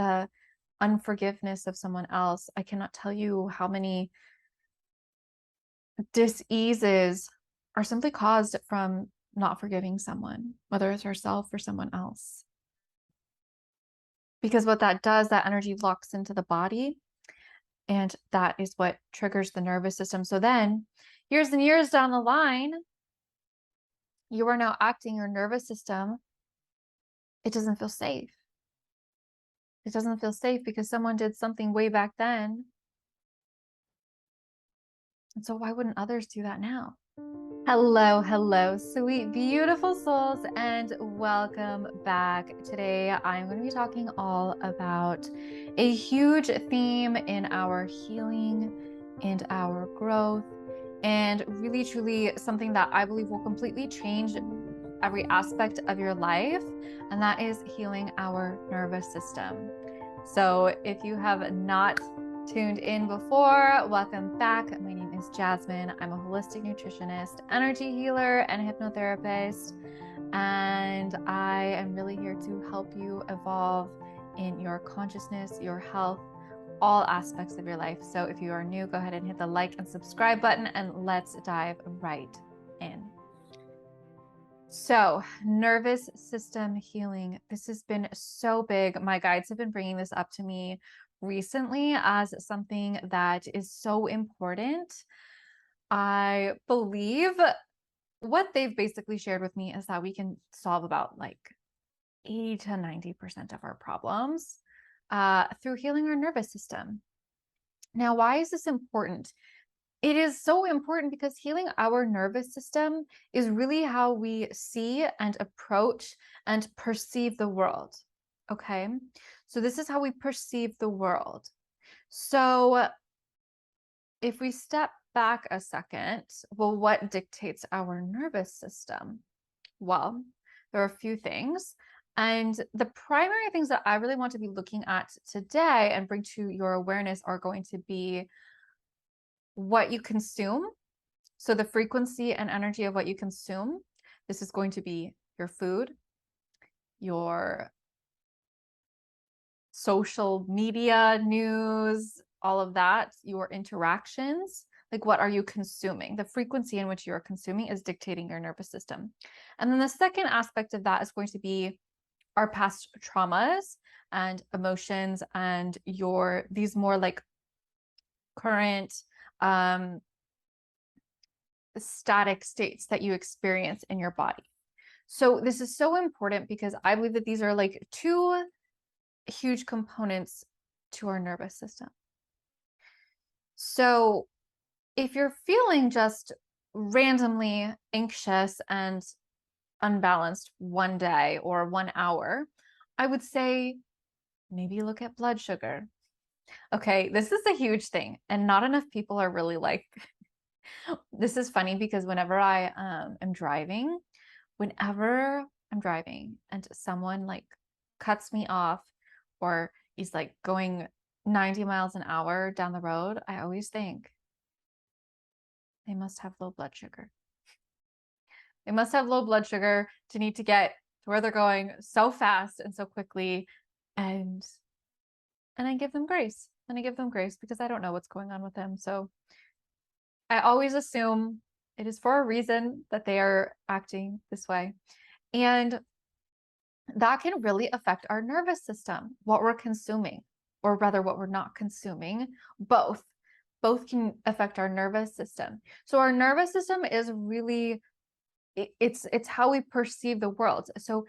the unforgiveness of someone else. I cannot tell you how many diseases are simply caused from not forgiving someone, whether it's ourselves or someone else. Because what that does, that energy locks into the body, and that is what triggers the nervous system. So then, years and years down the line, you are now acting your nervous system. It doesn't feel safe. It doesn't feel safe because someone did something way back then. And so why wouldn't others do that now? Hello, hello, sweet, beautiful souls, and welcome back. Today, I'm going to be talking all about a huge theme in our healing and our growth, and really, truly something that I believe will completely change every aspect of your life, and that is healing our nervous system. So if you have not tuned in before, welcome back. My name is Jasmine. I'm a holistic nutritionist, energy healer, and hypnotherapist. And I am really here to help you evolve in your consciousness, your health, all aspects of your life. So if you are new, go ahead and hit the like and subscribe button, and let's dive right in. So, nervous system healing. This has been so big. My guides have been bringing this up to me recently as something that is so important. I believe what they've basically shared with me is that we can solve about like 80 to 90% of our problems through healing our nervous system. Now, why is this important? It is so important because healing our nervous system is really how we see and approach and perceive the world. Okay. So this is how we perceive the world. So if we step back a second, well, what dictates our nervous system? Well, there are a few things. And the primary things that I really want to be looking at today and bring to your awareness are going to be what you consume. So the frequency and energy of what you consume. This is going to be your food, your social media, news, all of that, your interactions. Like, what are you consuming? The frequency in which you are consuming is dictating your nervous system. And then the second aspect of that is going to be our past traumas and emotions and these more like current static states that you experience in your body. So this is so important because I believe that these are like two huge components to our nervous system. So if you're feeling just randomly anxious and unbalanced one day or 1 hour, I would say maybe look at blood sugar. Okay, this is a huge thing, and not enough people are really like, this is funny because whenever I'm driving and someone like cuts me off or is like going 90 miles an hour down the road, I always think they must have low blood sugar. They must have low blood sugar to need to get to where they're going so fast and so quickly. And I give them grace. And I give them grace because I don't know what's going on with them. So I always assume it is for a reason that they are acting this way. And that can really affect our nervous system, what we're consuming, or rather what we're not consuming. Both can affect our nervous system. So our nervous system is really, it's how we perceive the world. So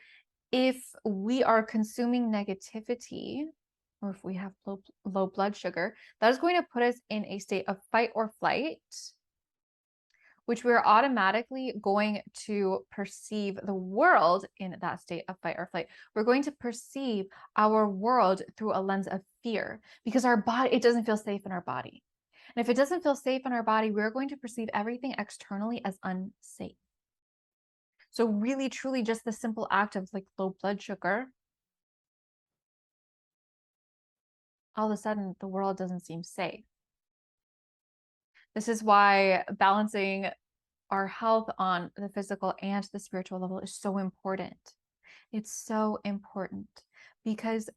if we are consuming negativity, or if we have low blood sugar, that is going to put us in a state of fight or flight, which we're automatically going to perceive the world in that state of fight or flight. We're going to perceive our world through a lens of fear because our body, it doesn't feel safe in our body. And if it doesn't feel safe in our body, we're going to perceive everything externally as unsafe. So really, truly, just the simple act of like low blood sugar, all of a sudden the world doesn't seem safe. This is why balancing our health on the physical and the spiritual level is so important. It's so important because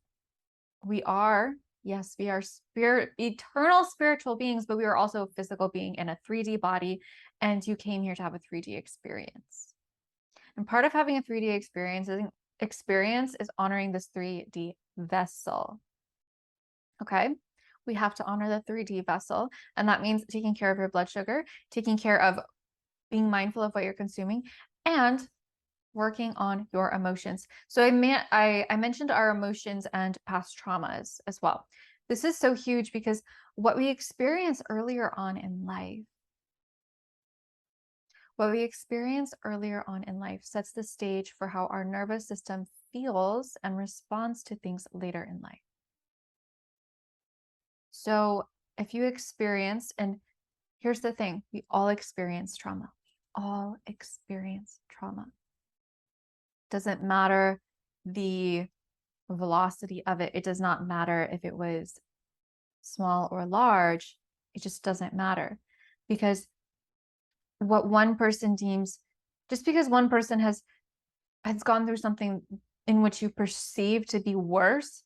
we are, yes, we are eternal spiritual beings, but we are also a physical being in a 3D body, and you came here to have a 3D experience. And part of having a 3D experience is honoring this 3D vessel. Okay? We have to honor the 3D vessel, and that means taking care of your blood sugar, taking care of being mindful of what you're consuming, and working on your emotions. So I mentioned our emotions and past traumas as well. This is so huge because what we experience earlier on in life, sets the stage for how our nervous system feels and responds to things later in life. So if you experience, and here's the thing, we all experience trauma. All experience trauma. Doesn't matter the velocity of it. It does not matter if it was small or large. It just doesn't matter, because what one person deems, just because one person has gone through something in which you perceive to be worse,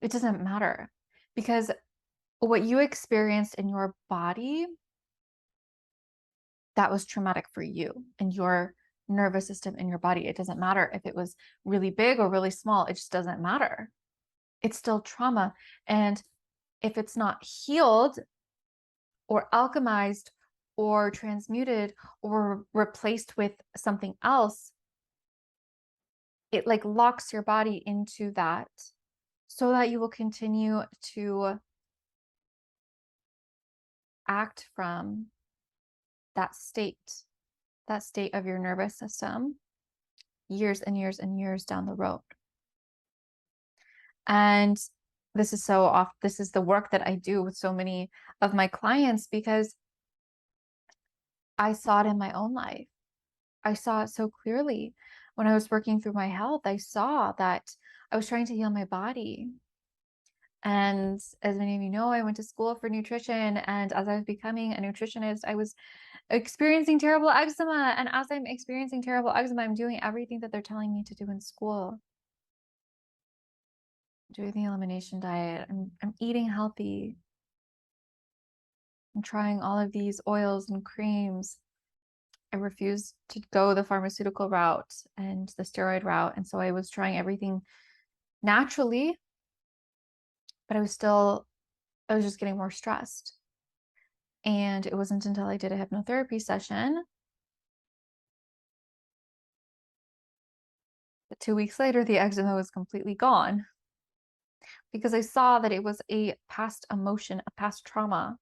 it doesn't matter, because what you experienced in your body, that was traumatic for you and your nervous system in your body. It doesn't matter if it was really big or really small. It just doesn't matter. It's still trauma. And if it's not healed or alchemized or transmuted or replaced with something else, it like locks your body into that, so that you will continue to act from that state of your nervous system years and years and years down the road. And this is the work that I do with so many of my clients, because I saw it in my own life. I saw it so clearly when I was working through my health. I saw that I was trying to heal my body. And as many of you know, I went to school for nutrition. And as I was becoming a nutritionist, I was experiencing terrible eczema. And as I'm experiencing terrible eczema, I'm doing everything that they're telling me to do in school. Doing the elimination diet. I'm eating healthy. I'm trying all of these oils and creams. I refused to go the pharmaceutical route and the steroid route. And so I was trying everything naturally, but I was just getting more stressed. And it wasn't until I did a hypnotherapy session that 2 weeks later, the eczema was completely gone, because I saw that it was a past emotion, a past trauma.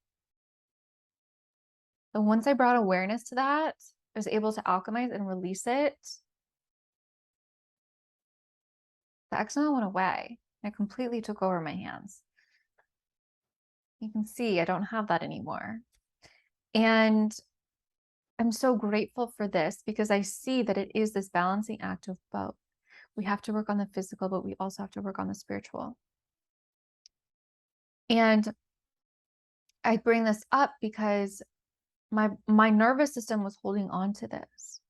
And once I brought awareness to that, I was able to alchemize and release it. The eczema went away. It completely took over my hands. You can see I don't have that anymore. And I'm so grateful for this, because I see that it is this balancing act of both. We have to work on the physical, but we also have to work on the spiritual. And I bring this up because my nervous system was holding on to this.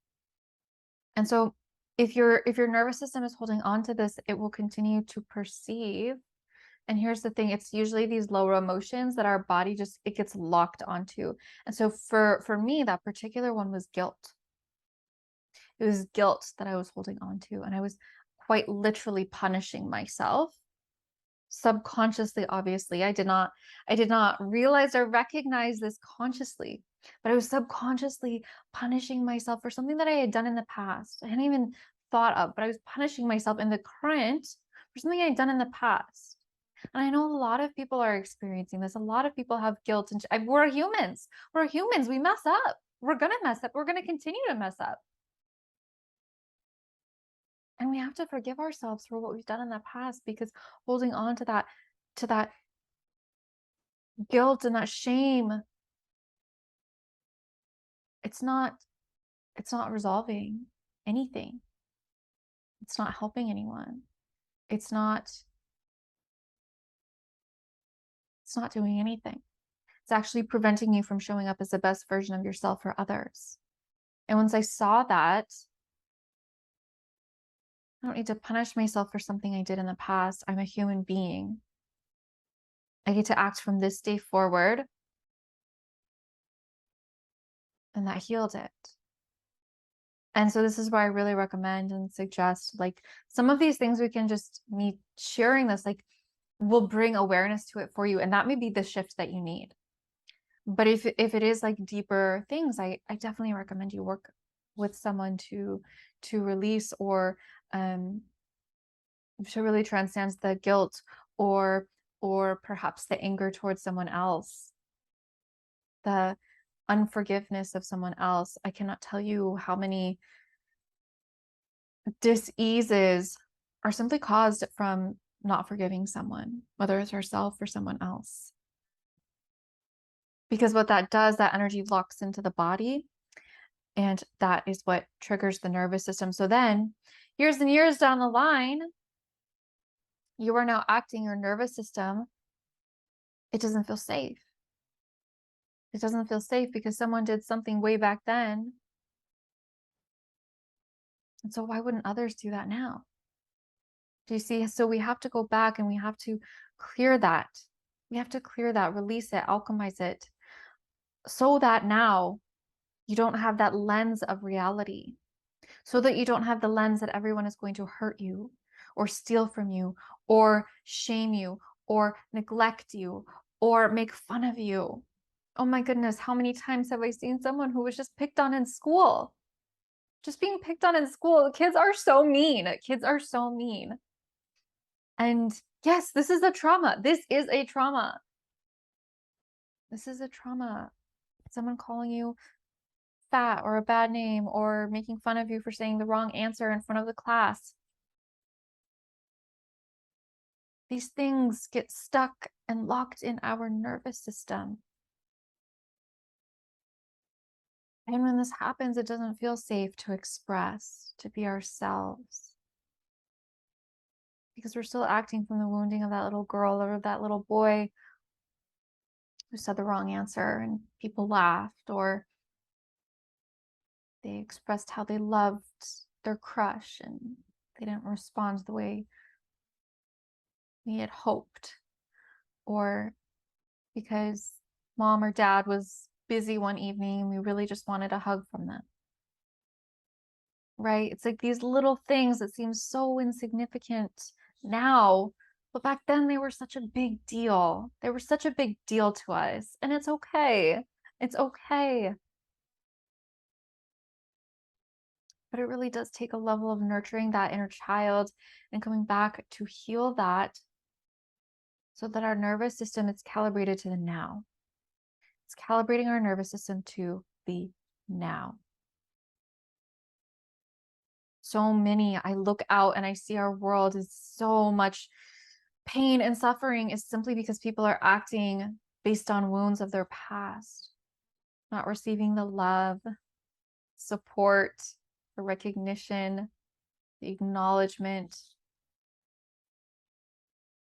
And so if your nervous system is holding on to this, it will continue to perceive. And here's the thing, it's usually these lower emotions that our body it gets locked onto. And so for me, that particular one was guilt. It was guilt that I was holding on to. And I was quite literally punishing myself subconsciously. Obviously, I did not realize or recognize this consciously, but I was subconsciously punishing myself for something that I had done in the past. I hadn't even thought of, but I was punishing myself in the current for something I had done in the past. And I know a lot of people are experiencing this. A lot of people have guilt, and we're humans. We mess up. We're going to mess up. We're going to continue to mess up. And we have to forgive ourselves for what we've done in the past, because holding on to that guilt and that shame, it's not resolving anything. It's not helping anyone. It's not doing anything. It's actually preventing you from showing up as the best version of yourself for others. And once I saw that, I don't need to punish myself for something I did in the past. I'm a human being. I get to act from this day forward, and that healed it. And so this is why I really recommend and suggest, like, some of these things we can just, me sharing this, like, will bring awareness to it for you. And that may be the shift that you need. But if it is like deeper things, I definitely recommend you work with someone to release, or to really transcend the guilt, or perhaps the anger towards someone else, the unforgiveness of someone else. I cannot tell you how many diseases are simply caused from not forgiving someone, whether it's ourselves or someone else. Because what that does, that energy locks into the body, and that is what triggers the nervous system. So then, years and years down the line, you are now acting your nervous system. It doesn't feel safe. It doesn't feel safe because someone did something way back then. And so why wouldn't others do that now? Do you see? So we have to go back and we have to clear that. We have to clear that, release it, alchemize it, so that now you don't have that lens of reality, so that you don't have the lens that everyone is going to hurt you or steal from you or shame you or neglect you or make fun of you. Oh my goodness, how many times have I seen someone who was just picked on in school? Just being picked on in school. Kids are so mean. Kids are so mean. And yes, this is a trauma. This is a trauma. This is a trauma. Someone calling you fat or a bad name or making fun of you for saying the wrong answer in front of the class. These things get stuck and locked in our nervous system. And when this happens, it doesn't feel safe to express, to be ourselves. Because we're still acting from the wounding of that little girl or that little boy who said the wrong answer and people laughed, or they expressed how they loved their crush and they didn't respond the way we had hoped, or because mom or dad was busy one evening and we really just wanted a hug from them. Right? It's like these little things that seem so insignificant now, but back then they were such a big deal. They were such a big deal to us, and it's okay. It's okay. But it really does take a level of nurturing that inner child and coming back to heal that, so that our nervous system is calibrated to the now. It's calibrating our nervous system to the now. So many, I look out and I see our world is so much pain and suffering, is simply because people are acting based on wounds of their past, not receiving the love, support, the recognition, the acknowledgement,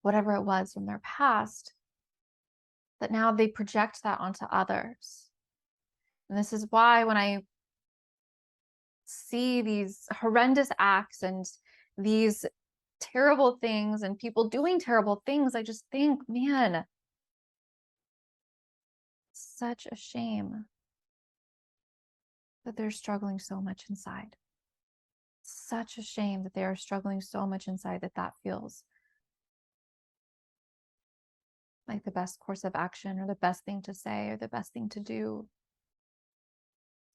whatever it was from their past, that now they project that onto others. And this is why when I see these horrendous acts and these terrible things and people doing terrible things, I just think, man, such a shame that they're struggling so much inside. Such a shame that they are struggling so much inside that that feels like the best course of action or the best thing to say or the best thing to do.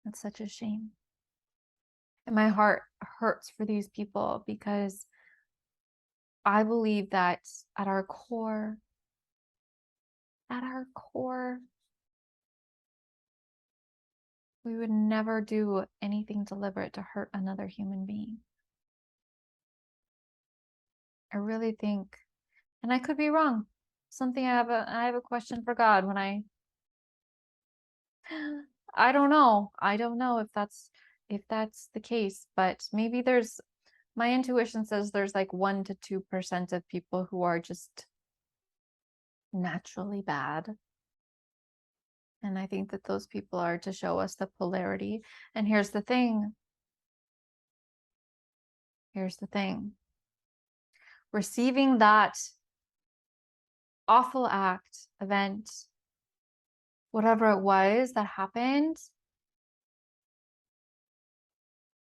It's such a shame. And my heart hurts for these people, because I believe that at our core, we would never do anything deliberate to hurt another human being. I really think, and I could be wrong. Something I have a question for God when I don't know. I don't know if that's the case, but maybe there's, my intuition says there's like 1 to 2% of people who are just naturally bad. And I think that those people are to show us the polarity. And here's the thing. Here's the thing. Receiving that awful act, event, whatever it was that happened,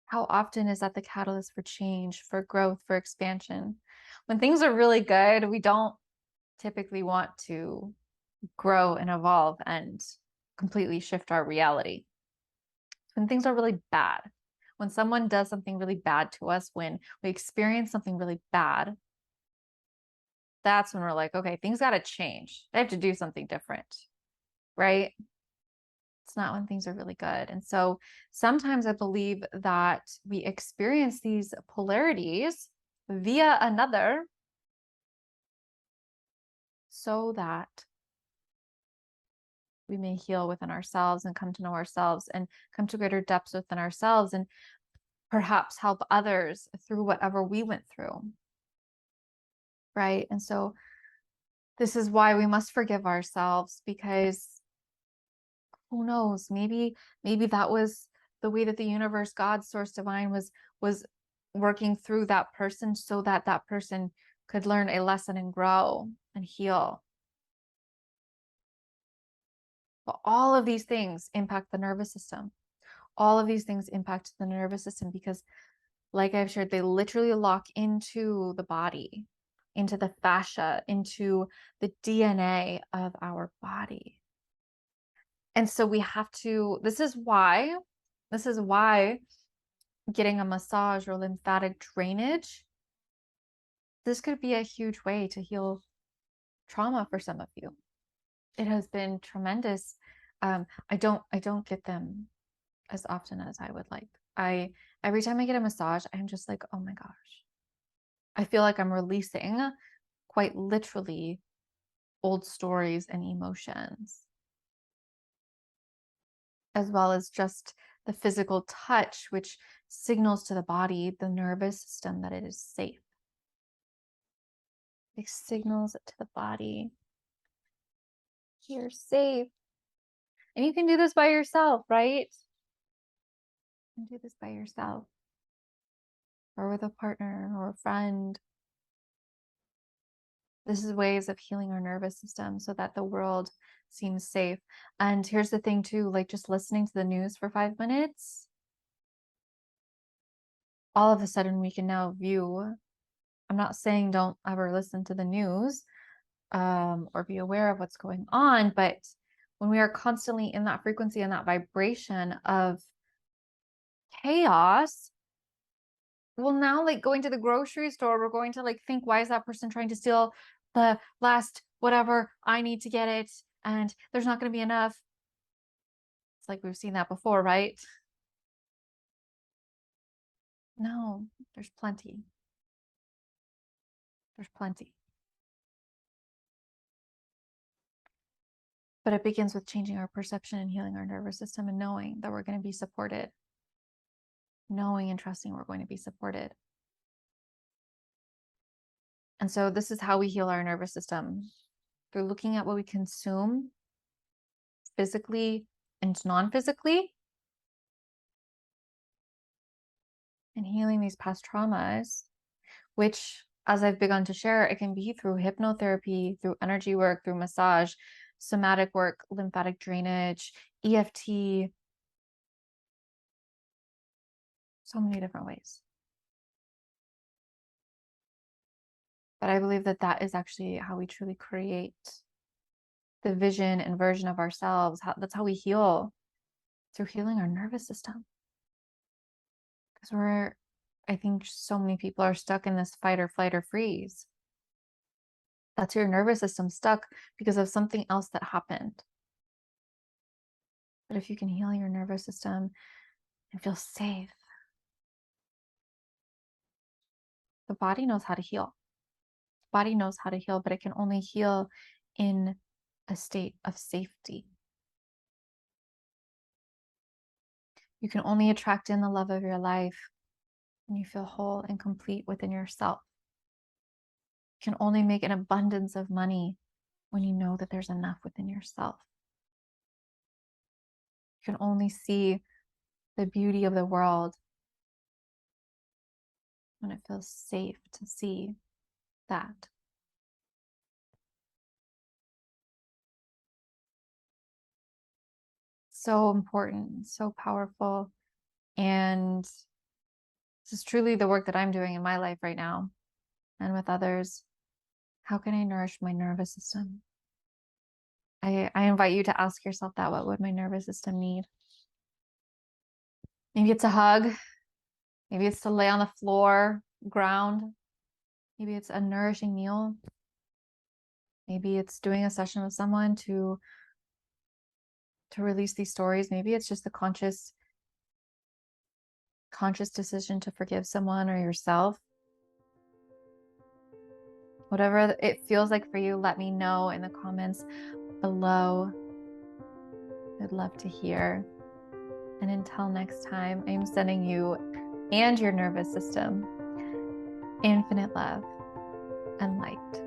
how often is that the catalyst for change, for growth, for expansion? When things are really good, we don't typically want to grow and evolve and completely shift our reality. When things are really bad, when someone does something really bad to us, when we experience something really bad, that's when we're like, okay, things got to change. I have to do something different, right? It's not when things are really good. And so sometimes I believe that we experience these polarities via another so that we may heal within ourselves and come to know ourselves and come to greater depths within ourselves and perhaps help others through whatever we went through. Right. And so this is why we must forgive ourselves, because who knows, maybe that was the way that the universe, God, source divine was working through that person so that that person could learn a lesson and grow and heal. But all of these things impact the nervous system. All of these things impact the nervous system because, like I've shared, they literally lock into the body, into the fascia, into the DNA of our body. And so we have to, this is why getting a massage or lymphatic drainage, this could be a huge way to heal trauma for some of you. It has been tremendous. I don't get them as often as I would like. Every time I get a massage, I'm just like, oh my gosh. I feel like I'm releasing quite literally old stories and emotions, as well as just the physical touch, which signals to the body, the nervous system, that it is safe. It signals to the body, you're safe. And you can do this by yourself, right? You can do this by yourself or with a partner or a friend. This is ways of healing our nervous system so that the world seems safe. And here's the thing too, like just listening to the news for 5 minutes, all of a sudden we can now view, I'm not saying don't ever listen to the news or be aware of what's going on, but when we are constantly in that frequency and that vibration of chaos, well, now like going to the grocery store, we're going to like think, why is that person trying to steal the last whatever? I need to get it, and there's not going to be enough. It's like we've seen that before, right? No, there's plenty. There's plenty. But it begins with changing our perception and healing our nervous system and knowing that we're going to be supported. Knowing and trusting we're going to be supported. And so this is how we heal our nervous system, through looking at what we consume physically and non-physically, and healing these past traumas, which, as I've begun to share, it can be through hypnotherapy, through energy work, through massage, somatic work, lymphatic drainage, EFT, so many different ways. But I believe that that is actually how we truly create the vision and version of ourselves. That's how we heal, through healing our nervous system. Because I think so many people are stuck in this fight or flight or freeze. That's your nervous system stuck because of something else that happened. But if you can heal your nervous system and feel safe, the body knows how to heal. The body knows how to heal, but it can only heal in a state of safety. You can only attract in the love of your life when you feel whole and complete within yourself. You can only make an abundance of money when you know that there's enough within yourself. You can only see the beauty of the world when it feels safe to see that. So important, so powerful. And this is truly the work that I'm doing in my life right now and with others. How can I nourish my nervous system? I invite you to ask yourself that. What would my nervous system need? Maybe it's a hug. Maybe it's to lay on the floor, ground. Maybe it's a nourishing meal. Maybe it's doing a session with someone to release these stories. Maybe it's just the conscious decision to forgive someone or yourself. Whatever it feels like for you, let me know in the comments below. I'd love to hear. And until next time, I'm sending you and your nervous system infinite love and light.